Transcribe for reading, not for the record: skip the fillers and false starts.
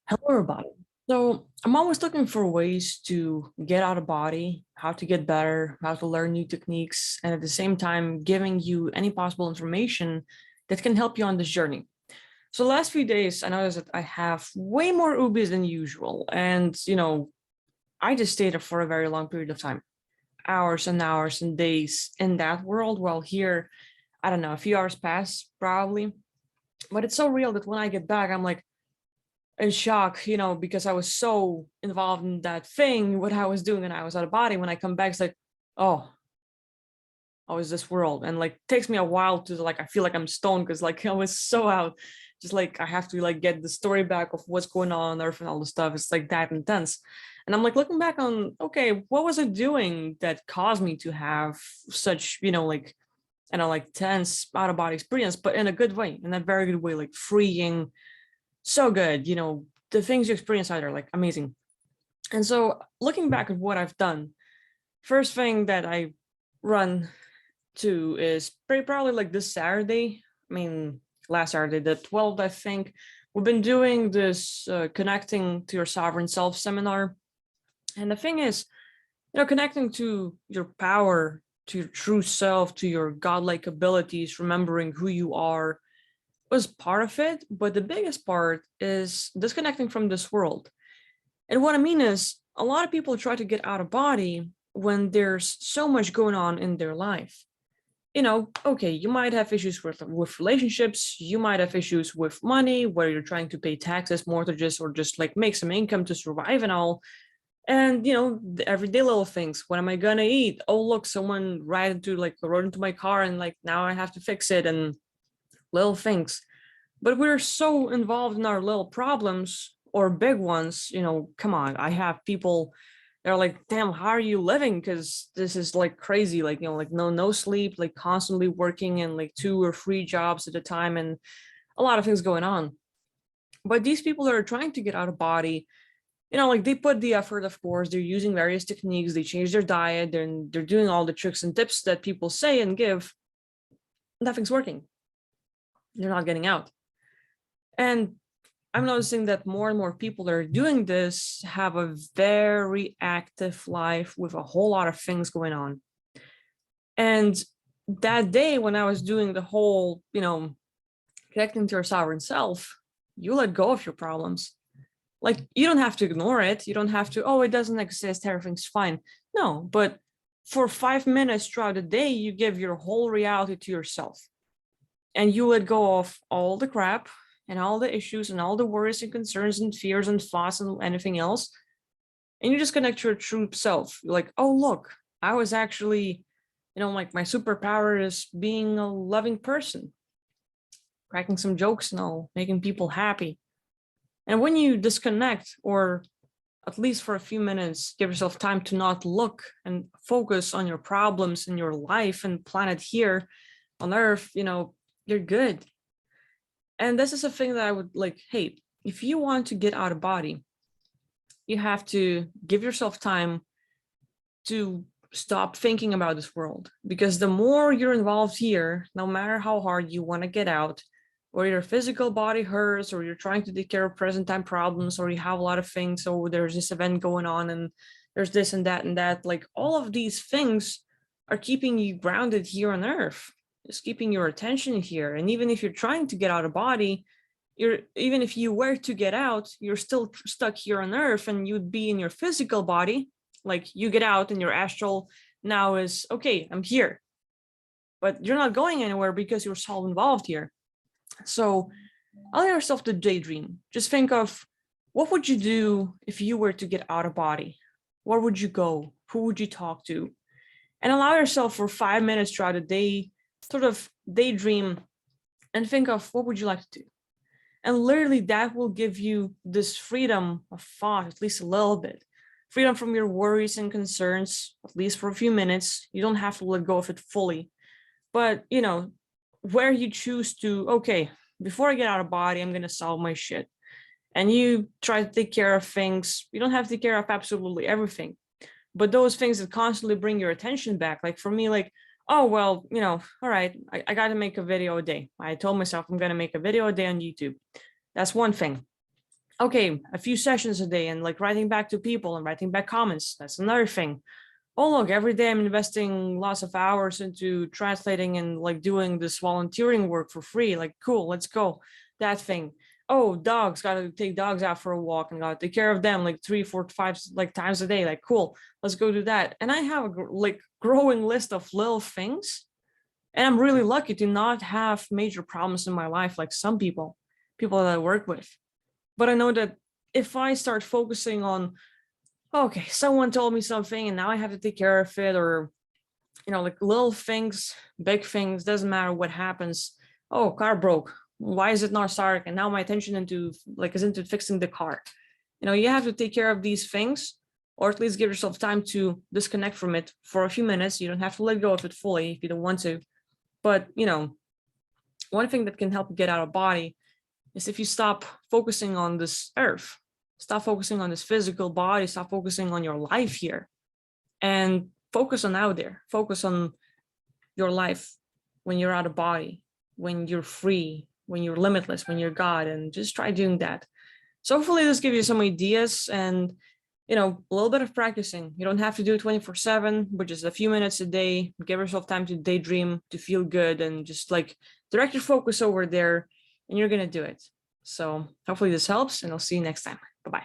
Hello, everybody. So I'm always looking for ways to get out of body, how to get better, how to learn new techniques, and at the same time, giving you any possible information that can help you on this journey. So the last few days, I noticed that I have way more ubis than usual. And, I just stayed there for a very long period of time, hours and hours and days in that world. While here, I don't know, a few hours pass probably. But it's so real that when I get back, I'm like, in shock, because I was so involved in that thing, what I was doing, and I was out of body. When I come back, it's like, oh, how is this world? And like takes me a while to like I feel like I'm stoned because like I was so out. Just like I have to like get the story back of what's going on Earth and all the stuff. It's like that intense. And I'm like looking back on, okay, what was I doing that caused me to have such, like like tense out of body experience, but in a good way, in a very good way, like freeing, so good. The things you experience are like amazing. And so looking back at what I've done, first thing that I run to is pretty probably like this Saturday. I mean, last Saturday, the 12th, I think. We've been doing this connecting to your sovereign self seminar. And the thing is, connecting to your power, to your true self, to your godlike abilities, remembering who you are, was part of it, but the biggest part is disconnecting from this world. And what I mean is, a lot of people try to get out of body when there's so much going on in their life. Okay, you might have issues with relationships, you might have issues with money, whether you're trying to pay taxes, mortgages, or just like make some income to survive and all. And the everyday little things. What am I gonna eat? Oh, look, someone rode into my car, and like now I have to fix it, and little things. But we're so involved in our little problems or big ones, come on. I have people, they're like, damn, how are you living? Because this is like crazy, like, like no sleep, like constantly working and like 2 or 3 jobs at a time and a lot of things going on. But these people that are trying to get out of body, like they put the effort, of course, they're using various techniques, they change their diet, they're doing all the tricks and tips that people say and give. Nothing's working. They're not getting out. And I'm noticing that more and more people that are doing this have a very active life with a whole lot of things going on. And that day when I was doing the whole, connecting to your sovereign self, you let go of your problems. Like you don't have to ignore it. You don't have to, oh, it doesn't exist, everything's fine. No, but for 5 minutes throughout the day, you give your whole reality to yourself. And you let go of all the crap and all the issues and all the worries and concerns and fears and thoughts and anything else. And you just connect to your true self. You're like, oh, look, I was actually, like my superpower is being a loving person, cracking some jokes and all, making people happy. And when you disconnect, or at least for a few minutes, give yourself time to not look and focus on your problems in your life and planet here on Earth, you're good. And this is a thing that I would like, hey, if you want to get out of body, you have to give yourself time to stop thinking about this world. Because the more you're involved here, no matter how hard you want to get out, or your physical body hurts, or you're trying to take care of present time problems, or you have a lot of things, so there's this event going on and there's this and that, like all of these things are keeping you grounded here on Earth. It's keeping your attention here. And even if you're trying to get out of body, even if you were to get out, you're still stuck here on Earth, and you'd be in your physical body. Like you get out and your astral now is, okay, I'm here. But you're not going anywhere because you're so involved here. So allow yourself to daydream. Just think of, what would you do if you were to get out of body? Where would you go? Who would you talk to? And allow yourself for 5 minutes throughout the day, sort of daydream and think of, what would you like to do? And literally that will give you this freedom of thought, at least a little bit. Freedom from your worries and concerns, at least for a few minutes. You don't have to let go of it fully. But, where you choose to, okay, before I get out of body, I'm going to solve my shit. And you try to take care of things. You don't have to take care of absolutely everything. But those things that constantly bring your attention back, like for me, like, oh, well, all right, I got to make a video a day. I told myself I'm going to make a video a day on YouTube. That's one thing. Okay, a few sessions a day and like writing back to people and writing back comments. That's another thing. Oh, look, every day I'm investing lots of hours into translating and like doing this volunteering work for free. Like, cool, let's go. That thing. Oh, dogs, gotta take dogs out for a walk and gotta take care of them like 3, 4, 5 like times a day. Like, cool, let's go do that. And I have a like growing list of little things. And I'm really lucky to not have major problems in my life like some people that I work with. But I know that if I start focusing on, okay, someone told me something and now I have to take care of it, or like little things, big things, doesn't matter what happens. Oh, car broke. Why is it not starting? And now my attention is into fixing the car. You have to take care of these things, or at least give yourself time to disconnect from it for a few minutes. You don't have to let go of it fully if you don't want to. But one thing that can help you get out of body is if you stop focusing on this earth, stop focusing on this physical body, stop focusing on your life here, and focus on out there. Focus on your life when you're out of body, when you're free, when you're limitless, when you're God, and just try doing that. So hopefully this gives you some ideas and a little bit of practicing. You don't have to do it 24/7, but just a few minutes a day. Give yourself time to daydream, to feel good, and just like direct your focus over there, and you're gonna do it. So hopefully this helps, and I'll see you next time. Bye-bye.